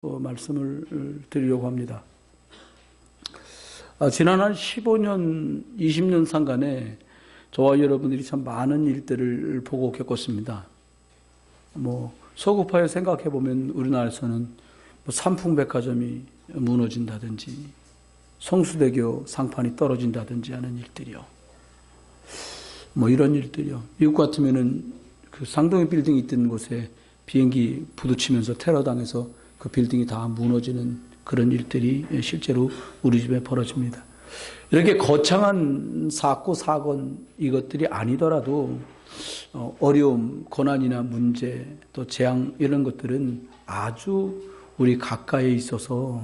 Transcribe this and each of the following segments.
말씀을 드리려고 합니다. 지난 한 15년, 20년 상간에 저와 여러분들이 참 많은 일들을 보고 겪었습니다. 소급하여 생각해 보면 우리나라에서는 삼풍백화점이 무너진다든지 성수대교 상판이 떨어진다든지 하는 일들이요. 이런 일들이요. 미국 같으면은 그 상동의 빌딩이 있던 곳에 비행기 부딪히면서 테러당해서 그 빌딩이 다 무너지는 그런 일들이 실제로 우리 집에 벌어집니다. 이렇게 거창한 사고, 사건 이것들이 아니더라도 어려움, 고난이나 문제, 또 재앙 이런 것들은 아주 우리 가까이에 있어서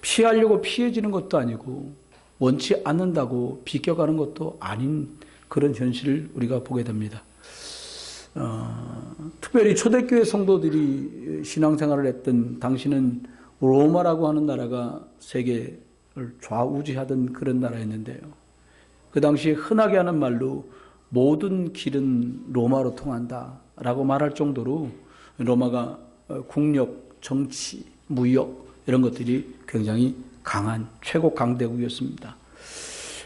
피하려고 피해지는 것도 아니고 원치 않는다고 비껴가는 것도 아닌 그런 현실을 우리가 보게 됩니다. 특별히 초대교회 성도들이 신앙생활을 했던 당시는 로마라고 하는 나라가 세계를 좌우지하던 그런 나라였는데요. 그 당시에 흔하게 하는 말로 모든 길은 로마로 통한다라고 말할 정도로 로마가 국력, 정치, 무역 이런 것들이 굉장히 강한 최고 강대국이었습니다.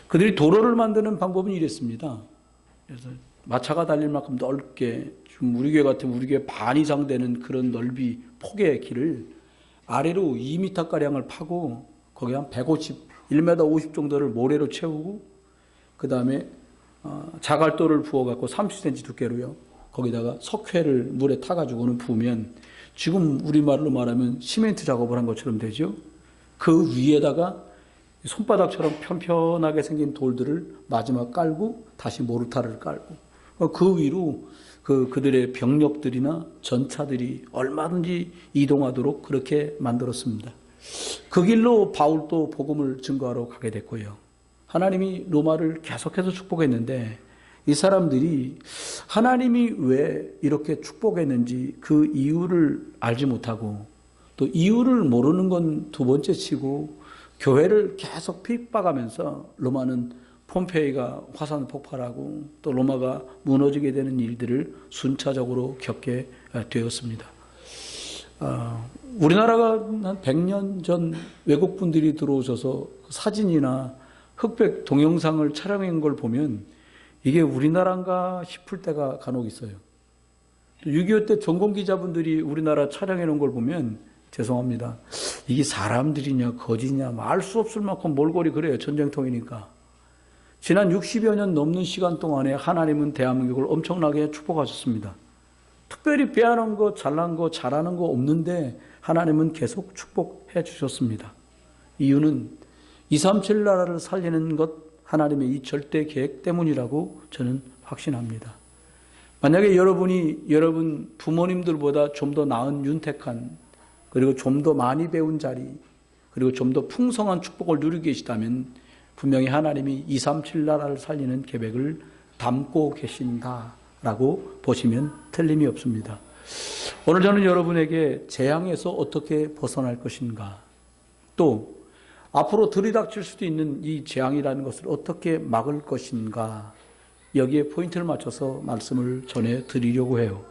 그들이 도로를 만드는 방법은 이랬습니다. 그래서 마차가 달릴 만큼 넓게, 지금 우리 교회 같으면 우리 교회 반 이상 되는 그런 넓이, 폭의 길을 아래로 2m가량을 파고 거기 한 150, 1m 50 정도를 모래로 채우고 그 다음에 자갈돌을 부어갖고 30cm 두께로요. 거기다가 석회를 물에 타가지고는 부으면 지금 우리말로 말하면 시멘트 작업을 한 것처럼 되죠. 그 위에다가 손바닥처럼 편편하게 생긴 돌들을 마지막 깔고 다시 모르타르를 깔고 그 위로 그들의 병력들이나 전차들이 얼마든지 이동하도록 그렇게 만들었습니다. 그 길로 바울도 복음을 증거하러 가게 됐고요. 하나님이 로마를 계속해서 축복했는데 이 사람들이 하나님이 왜 이렇게 축복했는지 그 이유를 알지 못하고 또 이유를 모르는 건 두 번째 치고 교회를 계속 핍박하면서 로마는 폼페이가 화산 폭발하고 또 로마가 무너지게 되는 일들을 순차적으로 겪게 되었습니다. 우리나라가 한 100년 전 외국분들이 들어오셔서 사진이나 흑백 동영상을 촬영한 걸 보면 이게 우리나라인가 싶을 때가 간혹 있어요. 6.25 때 전공기자분들이 우리나라 촬영해 놓은 걸 보면 죄송합니다. 이게 사람들이냐 거지냐 알 수 없을 만큼 몰골이 그래요. 전쟁통이니까. 지난 60여 년 넘는 시간 동안에 하나님은 대한민국을 엄청나게 축복하셨습니다. 특별히 빼앗는 거, 잘난 거, 잘하는 거 없는데 하나님은 계속 축복해 주셨습니다. 이유는 237 나라를 살리는 것 하나님의 이 절대 계획 때문이라고 저는 확신합니다. 만약에 여러분 부모님들보다 좀 더 나은 윤택한 그리고 좀 더 많이 배운 자리 그리고 좀 더 풍성한 축복을 누리고 계시다면 분명히 하나님이 237 나라를 살리는 계획을 담고 계신다라고 보시면 틀림이 없습니다. 오늘 저는 여러분에게 재앙에서 어떻게 벗어날 것인가 또 앞으로 들이닥칠 수도 있는 이 재앙이라는 것을 어떻게 막을 것인가 여기에 포인트를 맞춰서 말씀을 전해드리려고 해요.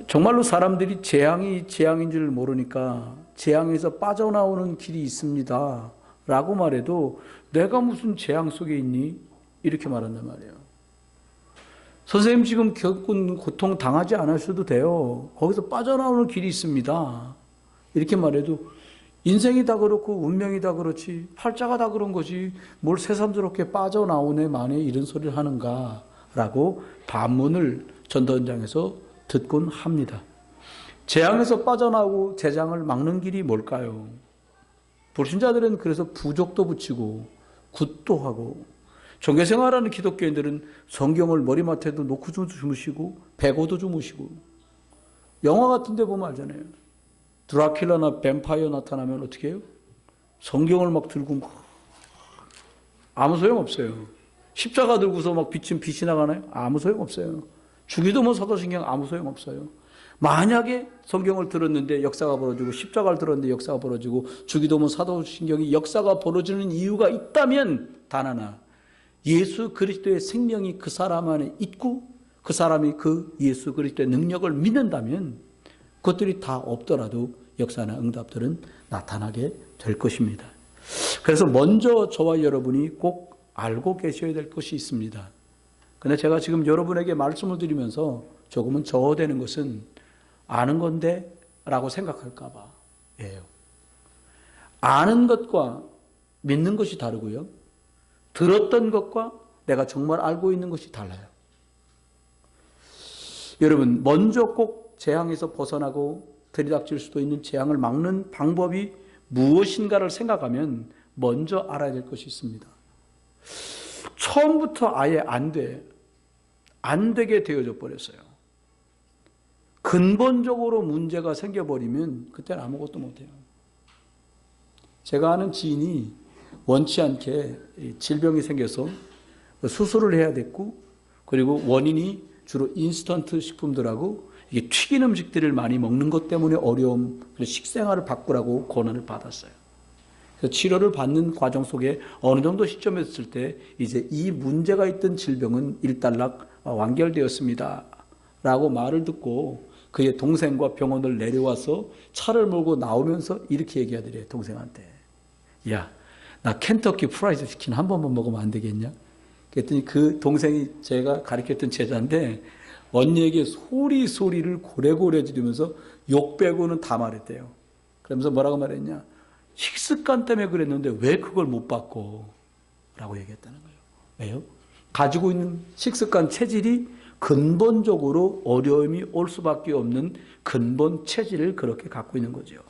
정말로 사람들이 재앙이 재앙인 줄 모르니까 재앙에서 빠져나오는 길이 있습니다 라고 말해도 내가 무슨 재앙 속에 있니? 이렇게 말한단 말이에요. 선생님 지금 겪은 고통 당하지 않으셔도 돼요. 거기서 빠져나오는 길이 있습니다. 이렇게 말해도 인생이 다 그렇고 운명이 다 그렇지 팔자가 다 그런 거지 뭘 새삼스럽게 빠져나오네 만에 이런 소리를 하는가 라고 반문을 전도현장에서 듣곤 합니다. 재앙에서 빠져나오고 재앙을 막는 길이 뭘까요? 불신자들은 그래서 부족도 붙이고 굿도 하고 종교생활하는 기독교인들은 성경을 머리맡에도 놓고 주무시고 베고도 주무시고 영화 같은 데 보면 알잖아요. 드라큘라나 뱀파이어 나타나면 어떻게 해요? 성경을 막 들고 아무 소용없어요. 십자가 들고서 막 빛이 나가나요? 아무 소용없어요. 주기도문 사도신경 아무 소용없어요. 만약에 성경을 들었는데 역사가 벌어지고 십자가를 들었는데 역사가 벌어지고 주기도문 사도신경이 역사가 벌어지는 이유가 있다면 단 하나 예수 그리스도의 생명이 그 사람 안에 있고 그 사람이 그 예수 그리스도의 능력을 믿는다면 그것들이 다 없더라도 역사나 응답들은 나타나게 될 것입니다. 그래서 먼저 저와 여러분이 꼭 알고 계셔야 될 것이 있습니다. 근데 제가 지금 여러분에게 말씀을 드리면서 조금은 저어되는 것은 아는 건데 라고 생각할까 봐예요. 아는 것과 믿는 것이 다르고요. 들었던 것과 내가 정말 알고 있는 것이 달라요. 여러분, 먼저 꼭 재앙에서 벗어나고 들이닥칠 수도 있는 재앙을 막는 방법이 무엇인가를 생각하면 먼저 알아야 될 것이 있습니다. 처음부터 아예 안 되게 되어져 버렸어요. 근본적으로 문제가 생겨버리면 그때는 아무것도 못해요. 제가 아는 지인이 원치 않게 질병이 생겨서 수술을 해야 됐고, 그리고 원인이 주로 인스턴트 식품들하고 이게 튀긴 음식들을 많이 먹는 것 때문에 어려움, 그래서 식생활을 바꾸라고 권한을 받았어요. 그래서 치료를 받는 과정 속에 어느 정도 시점에 있을 때 이제 이 문제가 있던 질병은 일단락 완결되었습니다 라고 말을 듣고 그의 동생과 병원을 내려와서 차를 몰고 나오면서 이렇게 얘기하더래요. 동생한테, 야, 나 켄터키 프라이드 치킨 한 번만 먹으면 안 되겠냐? 그랬더니 그 동생이 제가 가르쳤던 제자인데 언니에게 소리를 고래고래 지르면서 욕 빼고는 다 말했대요. 그러면서 뭐라고 말했냐? 식습관 때문에 그랬는데 왜 그걸 못 바꿔? 라고 얘기했다는 거예요. 왜요? 가지고 있는 식습관 체질이 근본적으로 어려움이 올 수밖에 없는 근본 체질을 그렇게 갖고 있는 거죠.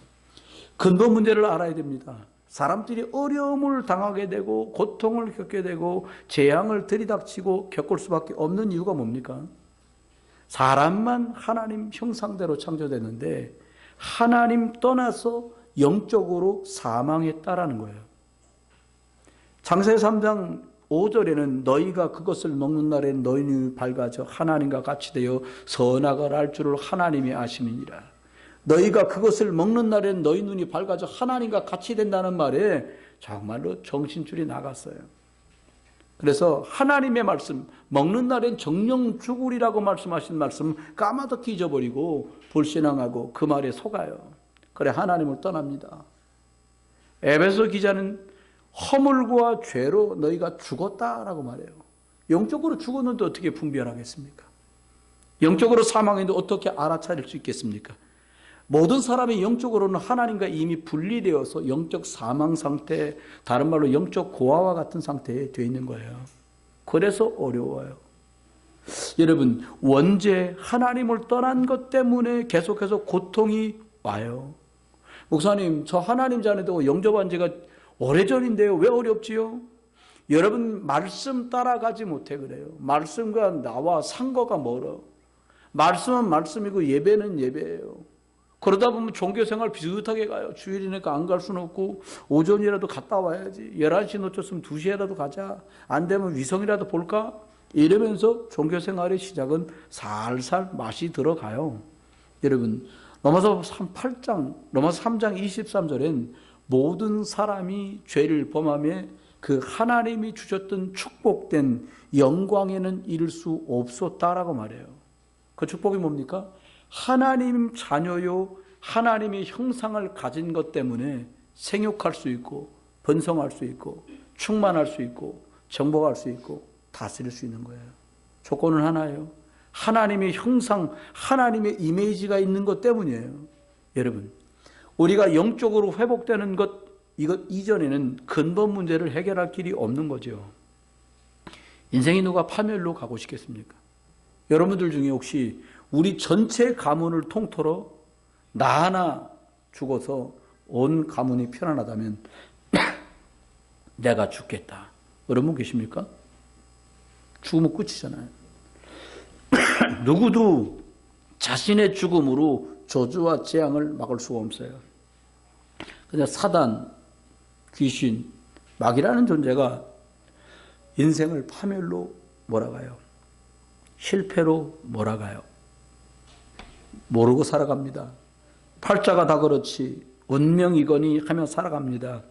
근본 문제를 알아야 됩니다. 사람들이 어려움을 당하게 되고 고통을 겪게 되고 재앙을 들이닥치고 겪을 수밖에 없는 이유가 뭡니까? 사람만 하나님 형상대로 창조됐는데 하나님 떠나서 영적으로 사망했다라는 거예요. 창세기 3장 5절에는 너희가 그것을 먹는 날에는 너희 눈이 밝아져 하나님과 같이 되어 선악을 알 줄을 하나님이 아심이니라. 너희가 그것을 먹는 날에는 너희 눈이 밝아져 하나님과 같이 된다는 말에 정말로 정신줄이 나갔어요. 그래서 하나님의 말씀, 먹는 날엔 정령 죽으리라고 말씀하신 말씀 까마득히 잊어버리고 불신앙하고 그 말에 속아요. 그래 하나님을 떠납니다. 에베소 기자는 허물과 죄로 너희가 죽었다라고 말해요. 영적으로 죽었는데 어떻게 분별하겠습니까? 영적으로 사망했는데 어떻게 알아차릴 수 있겠습니까? 모든 사람이 영적으로는 하나님과 이미 분리되어서 영적 사망 상태, 다른 말로 영적 고아와 같은 상태에 되어 있는 거예요. 그래서 어려워요. 여러분, 원죄 하나님을 떠난 것 때문에 계속해서 고통이 와요. 목사님, 저 하나님 자녀도 영접한 지가 오래전인데요. 왜 어렵지요? 여러분, 말씀 따라가지 못해 그래요. 말씀과 나와 상거가 멀어. 말씀은 말씀이고 예배는 예배예요. 그러다 보면 종교생활 비슷하게 가요. 주일이니까 안 갈 수는 없고 오전이라도 갔다 와야지. 11시 놓쳤으면 2시에라도 가자. 안 되면 위성이라도 볼까? 이러면서 종교생활의 시작은 살살 맛이 들어가요. 여러분, 로마서 3장 23절엔 모든 사람이 죄를 범하며 그 하나님이 주셨던 축복된 영광에는 이를 수 없었다라고 말해요. 그 축복이 뭡니까? 하나님 자녀요, 하나님의 형상을 가진 것 때문에 생육할 수 있고 번성할 수 있고 충만할 수 있고 정복할 수 있고 다스릴 수 있는 거예요. 조건은 하나예요. 하나님의 형상, 하나님의 이미지가 있는 것 때문이에요. 여러분, 우리가 영적으로 회복되는 것 이것 이전에는 근본 문제를 해결할 길이 없는 거죠. 인생이 누가 파멸로 가고 싶겠습니까? 여러분들 중에 혹시 우리 전체 가문을 통틀어 나 하나 죽어서 온 가문이 편안하다면 내가 죽겠다. 여러분 계십니까? 죽으면 끝이잖아요. 누구도 자신의 죽음으로 저주와 재앙을 막을 수가 없어요. 그냥 사단, 귀신, 마귀라는 존재가 인생을 파멸로 몰아가요. 실패로 몰아가요. 모르고 살아갑니다. 팔자가 다 그렇지 운명이거니 하며 살아갑니다.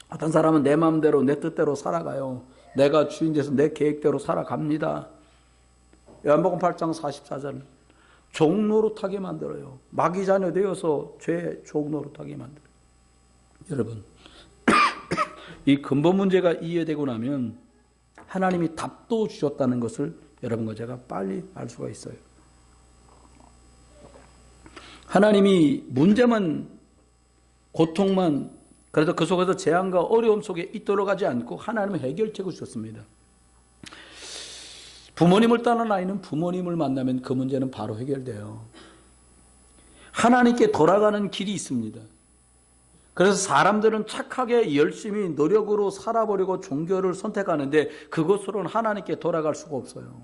어떤 사람은 내 마음대로 내 뜻대로 살아가요. 내가 주인 돼서 내 계획대로 살아갑니다. 요한복음 8장 44절 종노릇하게 만들어요. 마귀 자녀 되어서 죄 종노릇하게 만들어요. 여러분, 이 근본 문제가 이해되고 나면 하나님이 답도 주셨다는 것을 여러분과 제가 빨리 알 수가 있어요. 하나님이 문제만, 고통만, 그래서 그 속에서 재앙과 어려움 속에 있도록 하지 않고 하나님은 해결책을 주셨습니다. 부모님을 떠난 아이는 부모님을 만나면 그 문제는 바로 해결돼요. 하나님께 돌아가는 길이 있습니다. 그래서 사람들은 착하게 열심히 노력으로 살아보려고 종교를 선택하는데 그것으로는 하나님께 돌아갈 수가 없어요.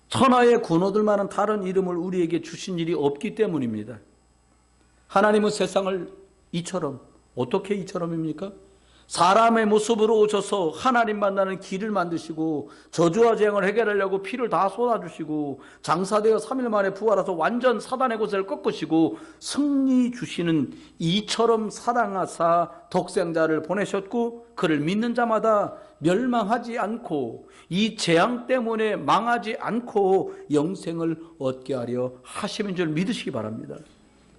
천하의 군호들만은 다른 이름을 우리에게 주신 일이 없기 때문입니다. 하나님은 세상을 이처럼, 어떻게 이처럼입니까? 사람의 모습으로 오셔서 하나님 만나는 길을 만드시고 저주와 재앙을 해결하려고 피를 다 쏟아주시고 장사되어 3일 만에 부활해서 완전 사단의 곳을 꺾으시고 승리 주시는 이처럼 사랑하사 독생자를 보내셨고 그를 믿는 자마다 멸망하지 않고 이 재앙 때문에 망하지 않고 영생을 얻게 하려 하심인 줄 믿으시기 바랍니다.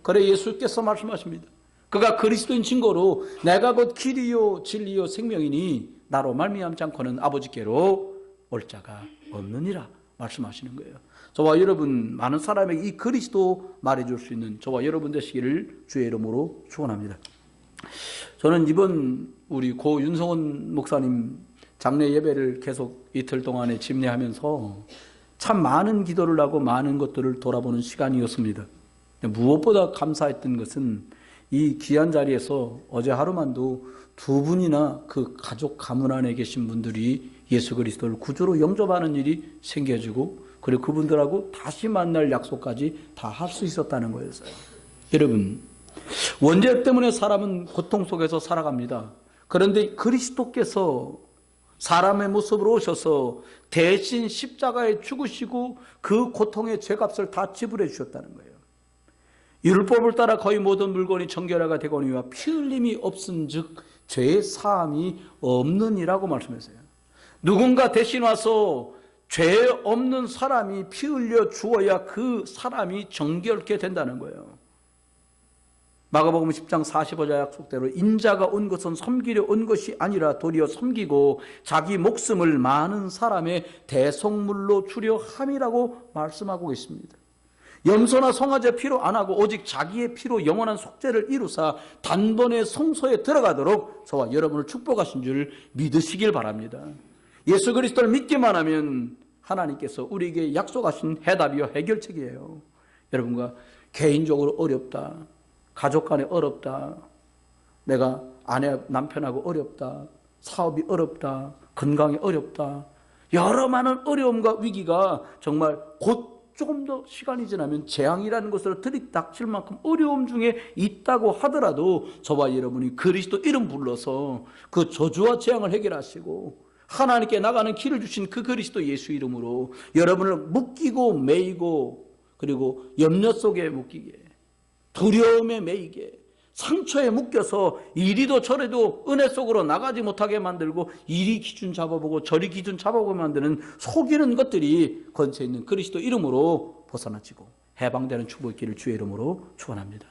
그래 예수께서 말씀하십니다. 그가 그리스도인 증거로 내가 곧 길이요 진리요 생명이니 나로 말미암지 않고는 아버지께로 올 자가 없느니라 말씀하시는 거예요. 저와 여러분 많은 사람에게 이 그리스도 말해줄 수 있는 저와 여러분 되시기를 주의 이름으로 축원합니다. 저는 이번 우리 고 윤성원 목사님 장례 예배를 계속 이틀 동안에 집례하면서 참 많은 기도를 하고 많은 것들을 돌아보는 시간이었습니다. 무엇보다 감사했던 것은 이 귀한 자리에서 어제 하루만도 2분이나 그 가족 가문 안에 계신 분들이 예수 그리스도를 구주로 영접하는 일이 생겨지고 그리고 그분들하고 다시 만날 약속까지 다 할 수 있었다는 거였어요. 여러분, 원죄 때문에 사람은 고통 속에서 살아갑니다. 그런데 그리스도께서 사람의 모습으로 오셔서 대신 십자가에 죽으시고 그 고통의 죄값을 다 지불해 주셨다는 거예요. 율법을 따라 거의 모든 물건이 정결하가 되거니와 피 흘림이 없은즉 죄의 사함이 없느니라고 말씀했어요. 누군가 대신 와서 죄 없는 사람이 피 흘려 주어야 그 사람이 정결케 된다는 거예요. 마가복음 10장 45절 약속대로 인자가 온 것은 섬기려 온 것이 아니라 도리어 섬기고 자기 목숨을 많은 사람의 대속물로 주려 함이라고 말씀하고 있습니다. 염소나 송아지 피로 안 하고 오직 자기의 피로 영원한 속죄를 이루사 단번에 성소에 들어가도록 저와 여러분을 축복하신 줄 믿으시길 바랍니다. 예수 그리스도를 믿기만 하면 하나님께서 우리에게 약속하신 해답이요 해결책이에요. 여러분과 개인적으로 어렵다, 가족 간에 어렵다, 내가 아내 남편하고 어렵다, 사업이 어렵다, 건강이 어렵다, 여러 많은 어려움과 위기가 정말 곧 조금 더 시간이 지나면 재앙이라는 것으로 들이닥칠 만큼 어려움 중에 있다고 하더라도 저와 여러분이 그리스도 이름 불러서 그 저주와 재앙을 해결하시고 하나님께 나가는 길을 주신 그 그리스도 예수 이름으로 여러분을 묶이고 매이고 그리고 염려 속에 묶이게 두려움에 매이게 상처에 묶여서 이리도 저리도 은혜 속으로 나가지 못하게 만들고 이리 기준 잡아보고 저리 기준 잡아보고 만드는 속이는 것들이 건체 있는 그리스도 이름으로 벗어나지고 해방되는 축복의 길을 주의 이름으로 축원합니다.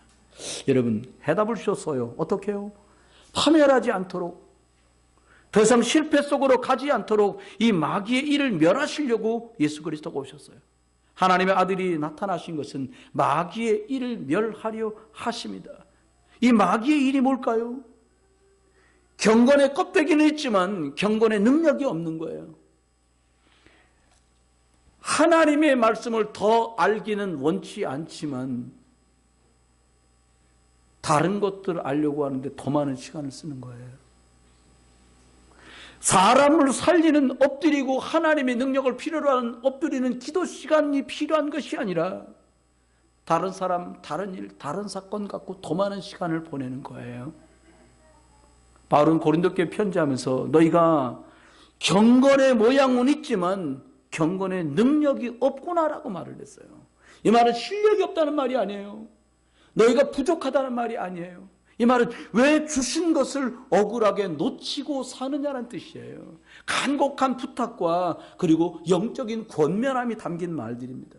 여러분 해답을 주셨어요. 어떻게 해요? 파멸하지 않도록 더 이상 실패 속으로 가지 않도록 이 마귀의 일을 멸하시려고 예수 그리스도가 오셨어요. 하나님의 아들이 나타나신 것은 마귀의 일을 멸하려 하십니다. 이 마귀의 일이 뭘까요? 경건의 껍데기는 있지만 경건의 능력이 없는 거예요. 하나님의 말씀을 더 알기는 원치 않지만 다른 것들을 알려고 하는데 더 많은 시간을 쓰는 거예요. 사람을 살리는 엎드리고 하나님의 능력을 필요로 하는 엎드리는 기도 시간이 필요한 것이 아니라 다른 사람, 다른 일, 다른 사건 갖고 더 많은 시간을 보내는 거예요. 바울은 고린도교회 편지하면서 너희가 경건의 모양은 있지만 경건의 능력이 없구나라고 말을 했어요. 이 말은 실력이 없다는 말이 아니에요. 너희가 부족하다는 말이 아니에요. 이 말은 왜 주신 것을 억울하게 놓치고 사느냐는 뜻이에요. 간곡한 부탁과 그리고 영적인 권면함이 담긴 말들입니다.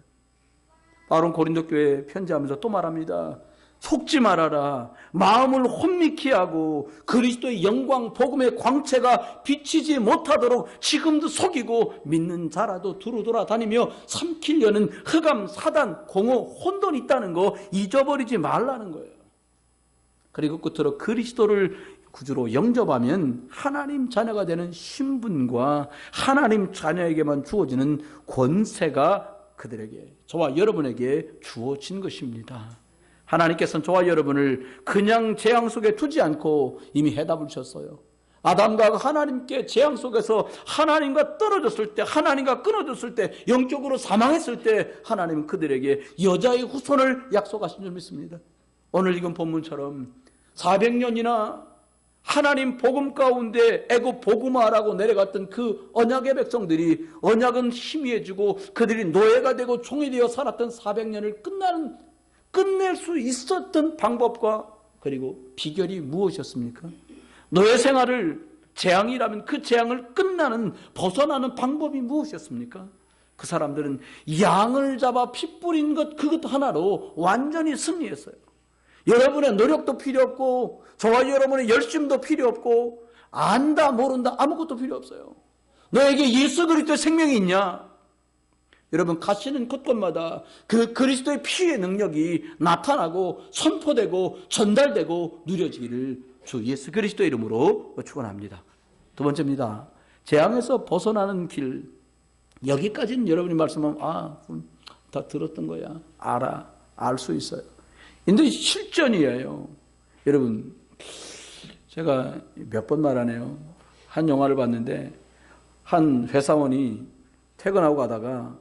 바울은 고린도 교회에 편지하면서 또 말합니다. 속지 말아라. 마음을 혼미케 하고 그리스도의 영광 복음의 광채가 비치지 못하도록 지금도 속이고 믿는 자라도 두루 돌아다니며 삼키려는 흑암, 사단, 공허, 혼돈이 있다는 거 잊어버리지 말라는 거예요. 그리고 끝으로 그리스도를 구주로 영접하면 하나님 자녀가 되는 신분과 하나님 자녀에게만 주어지는 권세가 그들에게, 저와 여러분에게 주어진 것입니다. 하나님께서는 저와 여러분을 그냥 재앙 속에 두지 않고 이미 해답을 주셨어요. 아담과 하나님께 재앙 속에서 하나님과 떨어졌을 때, 하나님과 끊어졌을 때, 영적으로 사망했을 때 하나님은 그들에게 여자의 후손을 약속하신 줄 믿습니다. 오늘 읽은 본문처럼 400년이나 하나님 복음 가운데 애굽 복음화라고 내려갔던 그 언약의 백성들이 언약은 희미해지고 그들이 노예가 되고 종이 되어 살았던 400년을 끝낼 수 있었던 방법과 그리고 비결이 무엇이었습니까? 노예 생활을 재앙이라면 그 재앙을 벗어나는 방법이 무엇이었습니까? 그 사람들은 양을 잡아 피 뿌린 것 그것 하나로 완전히 승리했어요. 여러분의 노력도 필요 없고 저와 여러분의 열심도 필요 없고 안다 모른다 아무것도 필요 없어요. 너에게 예수 그리스도의 생명이 있냐? 여러분 가시는 곳곳마다 그 그리스도의 피의 능력이 나타나고 선포되고 전달되고 누려지기를 주 예수 그리스도의 이름으로 축원합니다. 두 번째입니다. 재앙에서 벗어나는 길. 여기까지는 여러분이 말씀하면 다 들었던 거야. 알 수 있어요. 근데 실전이에요. 여러분 제가 몇 번 말하네요. 한 영화를 봤는데 한 회사원이 퇴근하고 가다가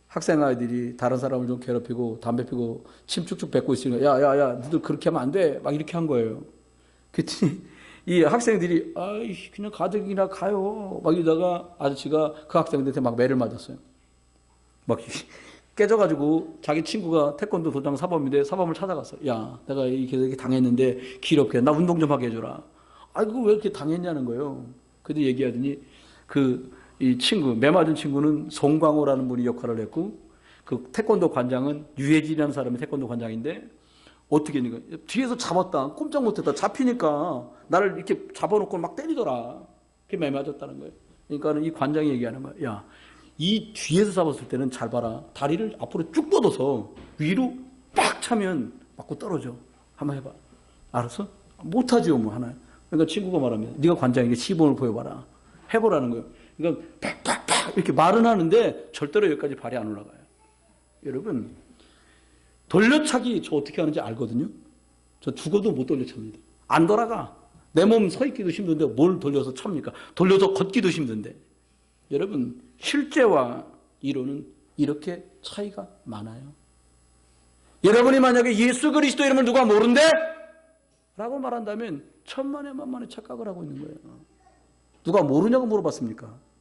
학생 아이들이 다른 사람을 좀 괴롭히고 담배 피고 침 쭉쭉 뱉고 있으니까 야야야 너들 그렇게 하면 안 돼 막 이렇게 한 거예요. 그랬더니 이 학생들이 그냥 가족이나 가요 막 이러다가 아저씨가 그 학생들한테 막 매를 맞았어요. 막 깨져가지고 자기 친구가 태권도 도장 사범인데 사범을 찾아갔어요. 야 내가 이렇게 당했는데 길 없게 나 운동 좀 하게 해줘라. 그거 왜 이렇게 당했냐는 거예요. 그때 얘기하더니 이 친구, 매 맞은 친구는 송광호라는 분이 역할을 했고, 그 태권도 관장은 유해진이라는 사람이 태권도 관장인데, 어떻게 했는가? 뒤에서 잡았다. 꼼짝 못했다. 잡히니까 나를 이렇게 잡아놓고 막 때리더라. 그게 매 맞았다는 거예요. 그러니까 이 관장이 얘기하는 거야. 야, 이 뒤에서 잡았을 때는 잘 봐라. 다리를 앞으로 쭉 뻗어서 위로 빡 차면 맞고 떨어져. 한번 해봐. 알았어? 못하지요, 뭐 하나. 그러니까 친구가 말합니다. 네가 관장에게 시범을 보여봐라. 해보라는 거예요. 그러니까 팍팍팍 이렇게 말은 하는데 절대로 여기까지 발이 안 올라가요. 여러분 돌려차기 저 어떻게 하는지 알거든요. 저 죽어도 못 돌려찹니다. 안 돌아가. 내 몸 서 있기도 힘든데 뭘 돌려서 찹니까? 돌려서 걷기도 힘든데. 여러분 실제와 이론은 이렇게 차이가 많아요. 여러분이 만약에 예수 그리스도 이름을 누가 모른대? 라고 말한다면 천만에 만만의 착각을 하고 있는 거예요. 누가 모르냐고 물어봤습니까?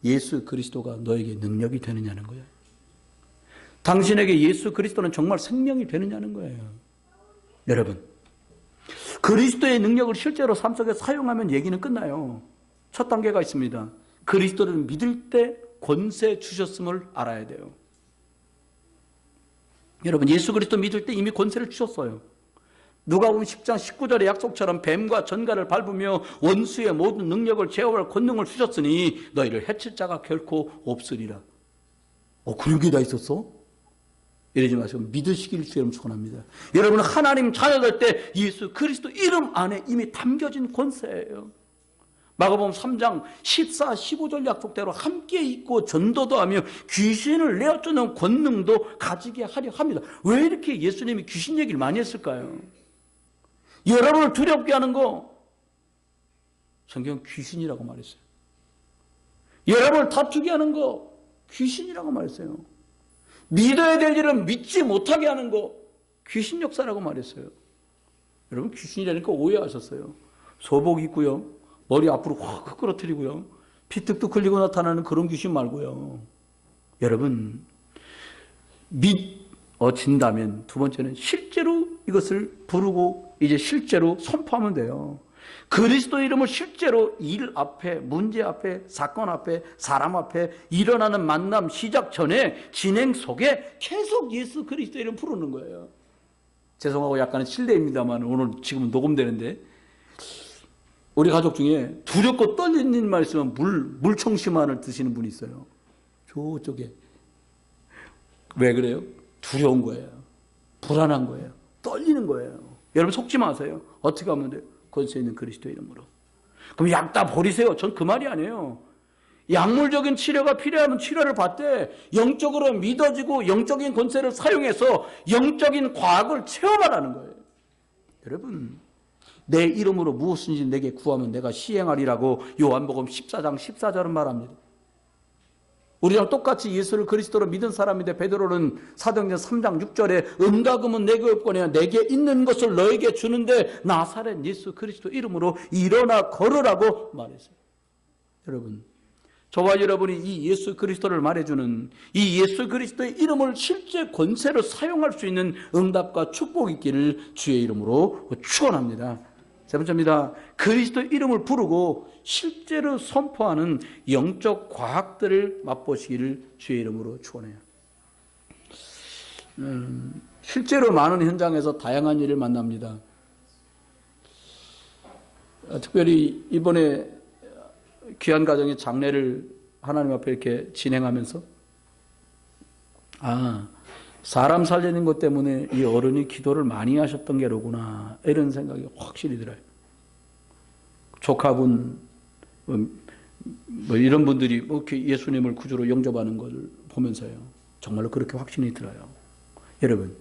예수 그리스도가 너에게 능력이 되느냐는 거예요. 당신에게 예수 그리스도는 정말 생명이 되느냐는 거예요. 여러분 그리스도의 능력을 실제로 삶 속에 사용하면 얘기는 끝나요. 첫 단계가 있습니다. 그리스도를 믿을 때 권세 주셨음을 알아야 돼요. 여러분 예수 그리스도 믿을 때 이미 권세를 주셨어요. 누가복음 10장 19절의 약속처럼 뱀과 전갈을 밟으며 원수의 모든 능력을 제어할 권능을 주셨으니 너희를 해칠 자가 결코 없으리라. 그런 게 다 있었어? 이러지 마시고 믿으시기를 주의 이름으로 축원합니다. 여러분은 하나님 자녀 될 때 예수 그리스도 이름 안에 이미 담겨진 권세예요. 마가복음 3장 14, 15절 약속대로 함께 있고 전도도 하며 귀신을 내어쫓는 권능도 가지게 하려 합니다. 왜 이렇게 예수님이 귀신 얘기를 많이 했을까요? 여러분을 두렵게 하는 거 성경은 귀신이라고 말했어요. 여러분을 다투게 하는 거 귀신이라고 말했어요. 믿어야 될 일은 믿지 못하게 하는 거 귀신 역사라고 말했어요. 여러분 귀신이라니까 오해하셨어요. 소복 입고요. 머리 앞으로 확 끌어뜨리고요. 피 뚝뚝 흘리고 나타나는 그런 귀신 말고요. 여러분 믿어진다면 두 번째는 실제로 이것을 부르고 이제 실제로 선포하면 돼요. 그리스도 이름을 실제로 일 앞에, 문제 앞에, 사건 앞에, 사람 앞에 일어나는 만남 시작 전에 진행 속에 계속 예수 그리스도 이름 부르는 거예요. 죄송하고 약간은 실례입니다만 오늘 지금 녹음되는데 우리 가족 중에 두렵고 떨리는 일만 있으면 물청심환을 드시는 분이 있어요. 저쪽에. 왜 그래요? 두려운 거예요. 불안한 거예요. 떨리는 거예요. 여러분 속지 마세요. 어떻게 하면 돼요? 권세 있는 그리스도 이름으로. 그럼 약 다 버리세요. 전 그 말이 아니에요. 약물적인 치료가 필요하면 치료를 받되 영적으로 믿어지고 영적인 권세를 사용해서 영적인 과학을 체험하라는 거예요. 여러분, 내 이름으로 무엇인지 내게 구하면 내가 시행하리라고 요한복음 14장 14절은 말합니다. 우리랑 똑같이 예수를 그리스도로 믿은 사람인데 베드로는 사도행전 3장 6절에 은과금은 내게 없거니와 내게 있는 것을 너에게 주는데 나사렛 예수 그리스도 이름으로 일어나 걸으라고 말했어요. 여러분, 저와 여러분이 이 예수 그리스도를 말해주는 이 예수 그리스도의 이름을 실제 권세로 사용할 수 있는 응답과 축복이 있기를 주의 이름으로 축원합니다. 세 번째입니다. 그리스도 이름을 부르고 실제로 선포하는 영적 과학들을 맛보시기를 주의 이름으로 축원해요. 실제로 많은 현장에서 다양한 일을 만납니다. 특별히 이번에 귀한 가정의 장례를 하나님 앞에 이렇게 진행하면서 사람 살리는 것 때문에 이 어른이 기도를 많이 하셨던 게로구나 이런 생각이 확실히 들어요. 조카분 뭐 이런 분들이 이렇게 예수님을 구주로 영접하는 걸 보면서요. 정말로 그렇게 확신이 들어요. 여러분,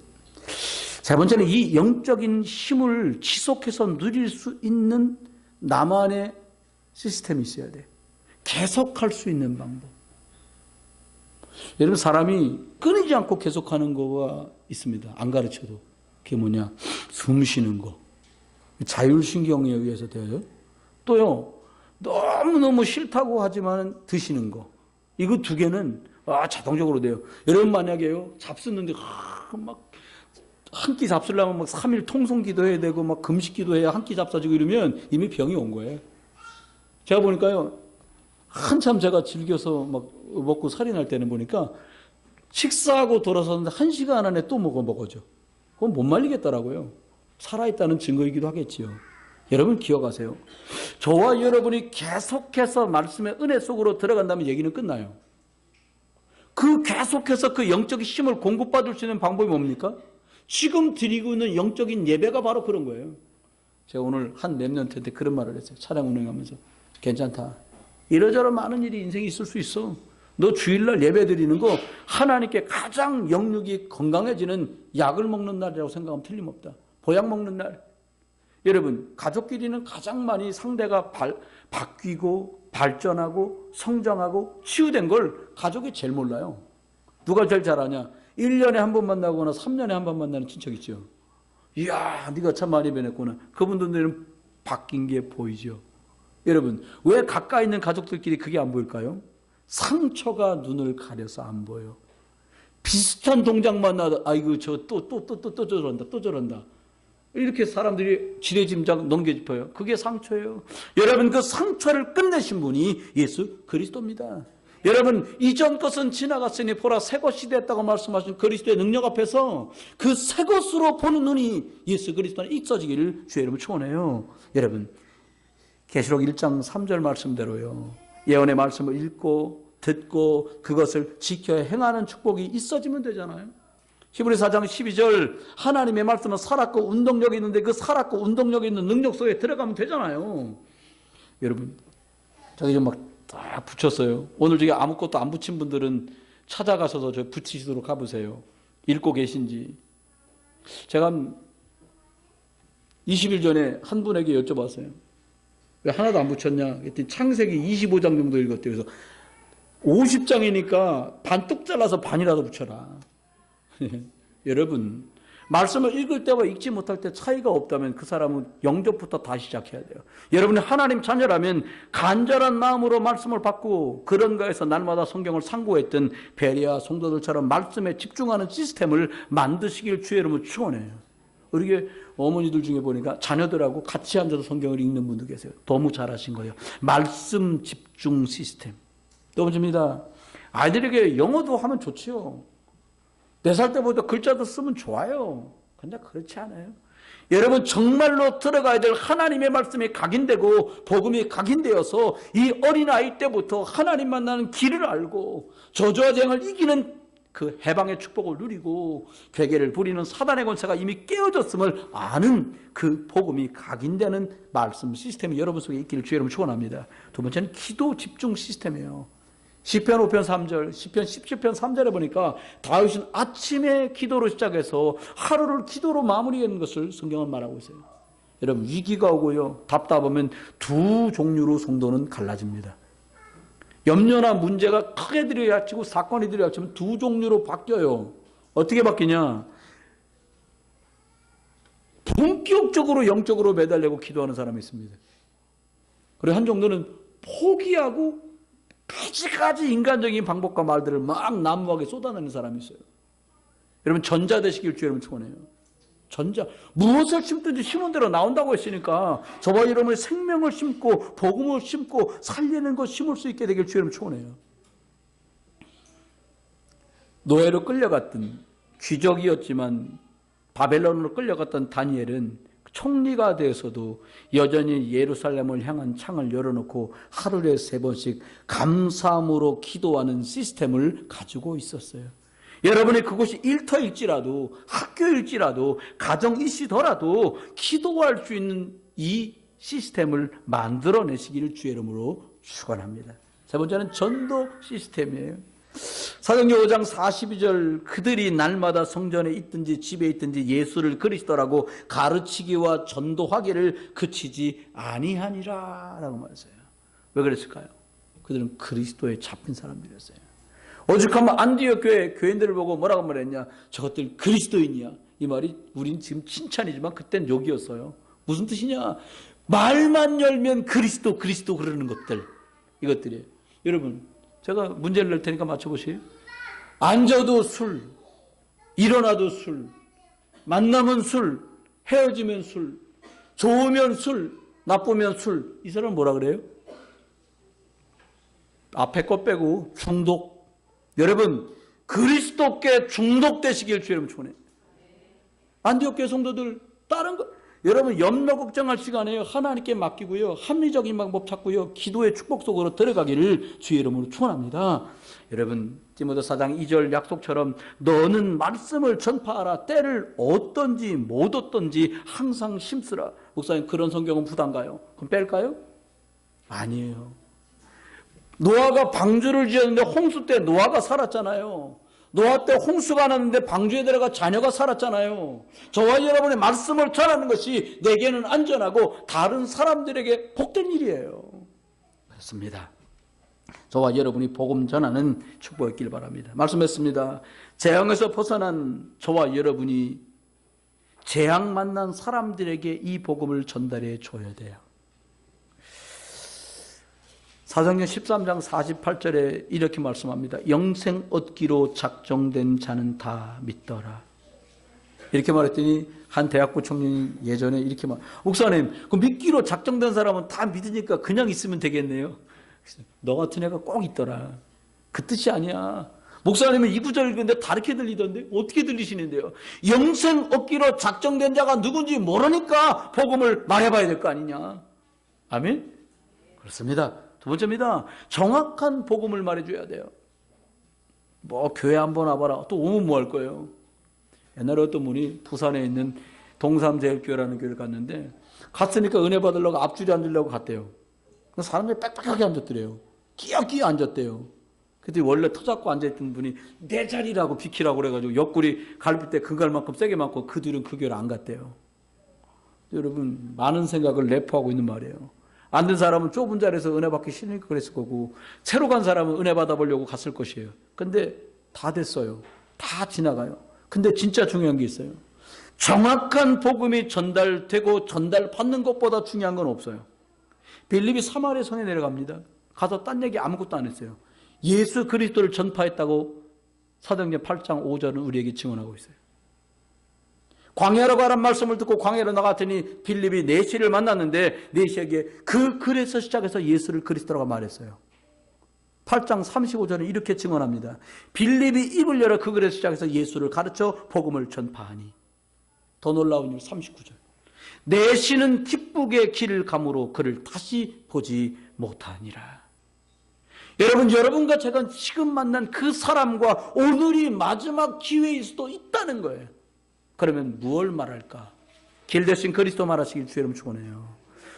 세 번째는 이 영적인 힘을 지속해서 누릴 수 있는 나만의 시스템이 있어야 돼. 계속할 수 있는 방법. 여러분, 사람이 끊이지 않고 계속하는 거가 있습니다. 안 가르쳐도. 그게 뭐냐? 숨 쉬는 거. 자율신경에 의해서 돼요. 또요, 너무너무 싫다고 하지만 드시는 거. 이거 두 개는 자동적으로 돼요. 여러분 만약에요, 잡수는데 막 한 끼 잡수려면 막 3일 통성 기도해야 되고 막 금식 기도해야 한 끼 잡사지고 이러면 이미 병이 온 거예요. 제가 보니까요, 한참 제가 즐겨서 막 먹고 살이 날 때는 보니까 식사하고 돌아섰는데 1시간 안에 또 먹어죠. 그건 못 말리겠더라고요. 살아있다는 증거이기도 하겠지요. 여러분 기억하세요. 저와 여러분이 계속해서 말씀의 은혜 속으로 들어간다면 얘기는 끝나요. 그 계속해서 그 영적인 힘을 공급받을 수 있는 방법이 뭡니까? 지금 드리고 있는 영적인 예배가 바로 그런 거예요. 제가 오늘 한 몇 년 때 그런 말을 했어요. 차량 운행하면서. 괜찮다. 이러저러 많은 일이 인생에 있을 수 있어. 너 주일날 예배 드리는 거 하나님께 가장 영육이 건강해지는 약을 먹는 날이라고 생각하면 틀림없다. 보약 먹는 날. 여러분, 가족끼리는 가장 많이 상대가 바뀌고 발전하고 성장하고 치유된 걸 가족이 제일 몰라요. 누가 제일 잘 아냐? 1년에 한 번 만나거나 3년에 한 번 만나는 친척 있죠. 이야, 네가 참 많이 변했구나. 그분들은 바뀐 게 보이죠. 여러분, 왜 가까이 있는 가족들끼리 그게 안 보일까요? 상처가 눈을 가려서 안 보여. 비슷한 동작만 나도 아이고 저 또 저런다. 이렇게 사람들이 지레짐작 넘겨짚어요. 그게 상처예요. 여러분, 그 상처를 끝내신 분이 예수 그리스도입니다. 여러분, 이전 것은 지나갔으니 보라 새 것이 됐다고 말씀하신 그리스도의 능력 앞에서 그 새 것으로 보는 눈이 예수 그리스도는 있어지기를 주의 이름으로 축원해요. 여러분, 계시록 1장 3절 말씀대로요, 예언의 말씀을 읽고 듣고 그것을 지켜 행하는 축복이 있어지면 되잖아요. 히브리서 4장 12절 하나님의 말씀은 살았고 운동력이 있는데 그 살았고 운동력이 있는 능력 속에 들어가면 되잖아요. 여러분, 저기 좀 막 딱 붙였어요. 오늘 저기 아무것도 안 붙인 분들은 찾아가셔서 저 붙이시도록 가보세요. 읽고 계신지. 제가 20일 전에 한 분에게 여쭤봤어요. 왜 하나도 안 붙였냐? 그랬더니 창세기 25장 정도 읽었대요. 그래서 50장이니까 반 뚝 잘라서 반이라도 붙여라. 여러분, 말씀을 읽을 때와 읽지 못할 때 차이가 없다면 그 사람은 영접부터 다시 시작해야 돼요. 여러분이 하나님 자녀라면 간절한 마음으로 말씀을 받고 그런가에서 날마다 성경을 상고했던 베레아 성도들처럼 말씀에 집중하는 시스템을 만드시길 주의 이름으로 축원해요. 우리 어머니들 중에 보니까 자녀들하고 같이 앉아서 성경을 읽는 분도 계세요. 너무 잘하신 거예요. 말씀 집중 시스템. 또 번째입니다. 아이들에게 영어도 하면 좋지요. 4살 때부터 글자도 쓰면 좋아요. 근데 그렇지 않아요. 여러분 정말로 들어가야 될 하나님의 말씀이 각인되고 복음이 각인되어서 이 어린아이 때부터 하나님 만나는 길을 알고 저주와 재앙을 이기는 그 해방의 축복을 누리고 괴계를 부리는 사단의 권세가 이미 깨어졌음을 아는 그 복음이 각인되는 말씀 시스템이 여러분 속에 있기를 주의 이름으로 축원합니다. 두 번째는 기도 집중 시스템이에요. 시편 5편 3절, 시편 17편 3절에 보니까 다윗은 아침에 기도로 시작해서 하루를 기도로 마무리하는 것을 성경은 말하고 있어요. 여러분 위기가 오고요, 답답하면 두 종류로 성도는 갈라집니다. 염려나 문제가 크게 들이닥치고 사건이 들이닥치면 두 종류로 바뀌어요. 어떻게 바뀌냐? 본격적으로 영적으로 매달리고 기도하는 사람이 있습니다. 그리고 한 정도는 포기하고 가지가지 인간적인 방법과 말들을 막 난무하게 쏟아내는 사람이 있어요. 여러분 전자 되시길 주 여러분 축원해요. 전자. 무엇을 심든지 심은 대로 나온다고 했으니까 저와 여러분의 생명을 심고 복음을 심고 살리는 것 심을 수 있게 되길 주 여러분 축원해요. 노예로 끌려갔던 귀족이었지만 바벨론으로 끌려갔던 다니엘은 총리가 되어서도 여전히 예루살렘을 향한 창을 열어놓고 하루에 3번씩 감사함으로 기도하는 시스템을 가지고 있었어요. 여러분이 그곳이 일터일지라도 학교일지라도 가정이시더라도 기도할 수 있는 이 시스템을 만들어내시기를 주의 이름으로 축원합니다. 세 번째는 전도 시스템이에요. 사도행전 5장 42절 그들이 날마다 성전에 있든지 집에 있든지 예수를 그리스도라고 가르치기와 전도하기를 그치지 아니하니라 라고 말했어요. 왜 그랬을까요? 그들은 그리스도에 잡힌 사람들이었어요. 오죽하면 안디옥 교회 교인들을 보고 뭐라고 말했냐? 저것들 그리스도인이야. 이 말이 우린 지금 칭찬이지만 그땐 욕이었어요. 무슨 뜻이냐? 말만 열면 그리스도 그리스도 그러는 것들, 이것들이에요. 여러분 제가 문제를 낼 테니까 맞춰보세요. 앉아도 술, 일어나도 술, 만나면 술, 헤어지면 술, 좋으면 술, 나쁘면 술. 이 사람은 뭐라 그래요? 앞에 것 빼고 중독. 여러분 그리스도께 중독되시길 주의 이름으로 축원해요. 안디옥 교회 성도들 다른 거 여러분 염려 걱정할 시간에요. 하나님께 맡기고요. 합리적인 방법 찾고요. 기도의 축복 속으로 들어가기를 주의 이름으로 축원합니다. 여러분 디모데 4장 2절 약속처럼 너는 말씀을 전파하라. 때를 얻든지 못 얻든지 항상 힘쓰라. 목사님 그런 성경은 부담가요? 그럼 뺄까요? 아니에요. 노아가 방주를 지었는데 홍수 때 노아가 살았잖아요. 노아 때 홍수가 났는데 방주에 들어가 자녀가 살았잖아요. 저와 여러분의 말씀을 전하는 것이 내게는 안전하고 다른 사람들에게 복된 일이에요. 그렇습니다. 저와 여러분이 복음 전하는 축복이 있길 바랍니다. 말씀했습니다. 재앙에서 벗어난 저와 여러분이 재앙 만난 사람들에게 이 복음을 전달해 줘야 돼요. 사도행전 13장 48절에 이렇게 말씀합니다. 영생 얻기로 작정된 자는 다 믿더라. 이렇게 말했더니 한 대학부 청년이 예전에 이렇게 목사님 그 믿기로 작정된 사람은 다 믿으니까 그냥 있으면 되겠네요. 너 같은 애가 꼭 있더라. 그 뜻이 아니야. 목사님은 이 구절 읽는데 다르게 들리던데 어떻게 들리시는데요? 영생 얻기로 작정된 자가 누군지 모르니까 복음을 말해봐야 될 거 아니냐. 아멘? 그렇습니다. 두 번째입니다. 정확한 복음을 말해줘야 돼요. 뭐 교회 한번 와봐라. 또 오면 뭐 할 거예요? 옛날에 어떤 분이 부산에 있는 동삼제일교회라는 교회를 갔는데 갔으니까 은혜 받으려고 앞줄에 앉으려고 갔대요. 사람들이 빽빽하게 앉았더래요. 끼어끼어 앉았대요. 그때 원래 터잡고 앉아있던 분이 내 자리라고 비키라고 그래가지고 옆구리 갈비 때 근갈만큼 세게 맞고 그 뒤는 그 교회를 안 갔대요. 여러분 많은 생각을 내포하고 있는 말이에요. 앉은 사람은 좁은 자리에서 은혜 받기 싫으니까 그랬을 거고 새로 간 사람은 은혜 받아보려고 갔을 것이에요. 근데 다 됐어요. 다 지나가요. 근데 진짜 중요한 게 있어요. 정확한 복음이 전달되고 전달받는 것보다 중요한 건 없어요. 빌립이 사마리아 성에 내려갑니다. 가서 딴 얘기 아무것도 안 했어요. 예수 그리스도를 전파했다고 사도행전 8장 5절은 우리에게 증언하고 있어요. 광야로 가란 말씀을 듣고 광야로 나갔더니 빌립이 내시를 만났는데 내시에게 그 글에서 시작해서 예수를 그리스도라고 말했어요. 8장 35절은 이렇게 증언합니다. 빌립이 입을 열어 그 글에서 시작해서 예수를 가르쳐 복음을 전파하니. 더 놀라운 일 39절. 내시는 기쁘게 길을 감으로 그를 다시 보지 못하니라. 여러분, 여러분과 제가 지금 만난 그 사람과 오늘이 마지막 기회일 수도 있다는 거예요. 그러면 무엇을 말할까? 길 대신 그리스도 말하시길 주의 이름 축원해요.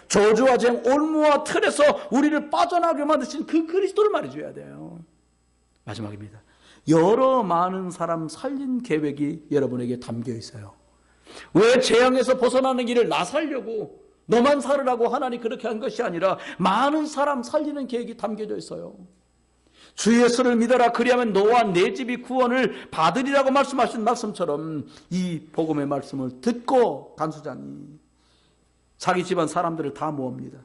저주와 쟁, 올무와 틀에서 우리를 빠져나가게 만드신 그 그리스도를 말해줘야 돼요. 마지막입니다. 여러 많은 사람 살린 계획이 여러분에게 담겨 있어요. 왜 재앙에서 벗어나는 길을 나 살려고, 너만 살으라고 하나님 그렇게 한 것이 아니라 많은 사람 살리는 계획이 담겨져 있어요. 주 예수를 믿어라, 그리하면 너와 내 집이 구원을 받으리라고 말씀하신 말씀처럼 이 복음의 말씀을 듣고 간수장이 자기 집안 사람들을 다 모읍니다.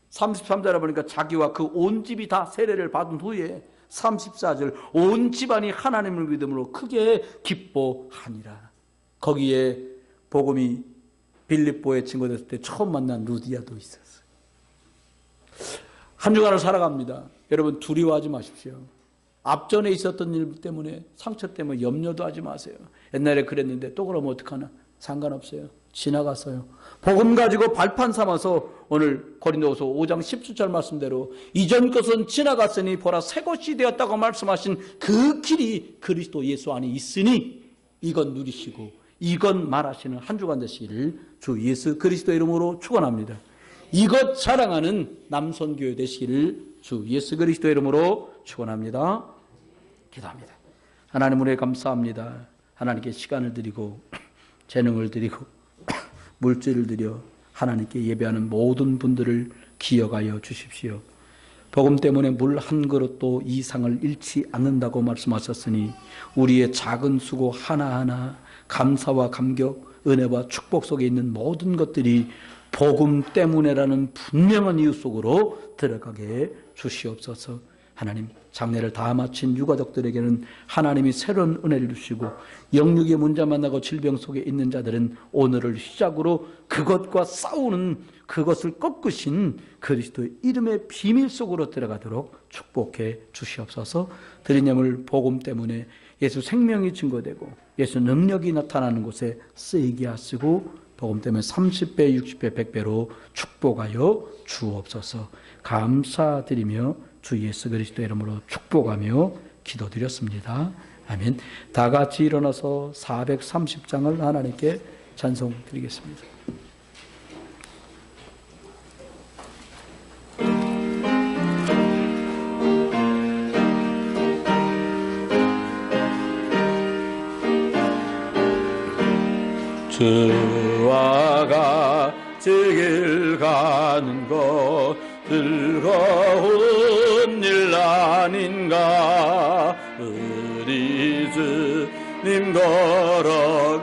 33절에 보니까 자기와 그 온 집이 다 세례를 받은 후에 34절 온 집안이 하나님을 믿음으로 크게 기뻐하니라. 거기에 복음이 빌립보에 증거됐을 때 처음 만난 루디아도 있었어요. 한 주간을 살아갑니다. 여러분, 두려워하지 마십시오. 앞전에 있었던 일 때문에, 상처 때문에 염려도 하지 마세요. 옛날에 그랬는데 또 그러면 어떡하나? 상관없어요. 지나갔어요. 복음 가지고 발판 삼아서 오늘 고린도후서 5장 17절 말씀대로 이전 것은 지나갔으니 보라 새 것이 되었다고 말씀하신 그 길이 그리스도 예수 안에 있으니 이건 누리시고 이건 말하시는 한 주간 되시기를 주 예수 그리스도 이름으로 축원합니다. 이것 자랑하는 남선교회 되시기를 주 예수 그리스도 이름으로 축원합니다. 기도합니다. 하나님 은혜 감사합니다. 하나님께 시간을 드리고 재능을 드리고 물질을 드려 하나님께 예배하는 모든 분들을 기억하여 주십시오. 복음 때문에 물 한 그릇도 이상을 잃지 않는다고 말씀하셨으니 우리의 작은 수고 하나하나 감사와 감격, 은혜와 축복 속에 있는 모든 것들이 복음 때문에라는 분명한 이유 속으로 들어가게 주시옵소서. 하나님, 장례를 다 마친 유가족들에게는 하나님이 새로운 은혜를 주시고 영육의 문제 만나고 질병 속에 있는 자들은 오늘을 시작으로 그것과 싸우는 그것을 꺾으신 그리스도의 이름의 비밀 속으로 들어가도록 축복해 주시옵소서. 드린 예물 복음 때문에 예수 생명이 증거되고 예수 능력이 나타나는 곳에 쓰이게 하시고 복음 때문에 30배, 60배, 100배로 축복하여 주옵소서. 감사드리며 주 예수 그리스도 이름으로 축복하며 기도드렸습니다. 아멘. 다 같이 일어나서 430장을 하나님께 찬송드리겠습니다. 주와 같이 길 가는 것 즐거운 일 아닌가. 우리 주님 걸어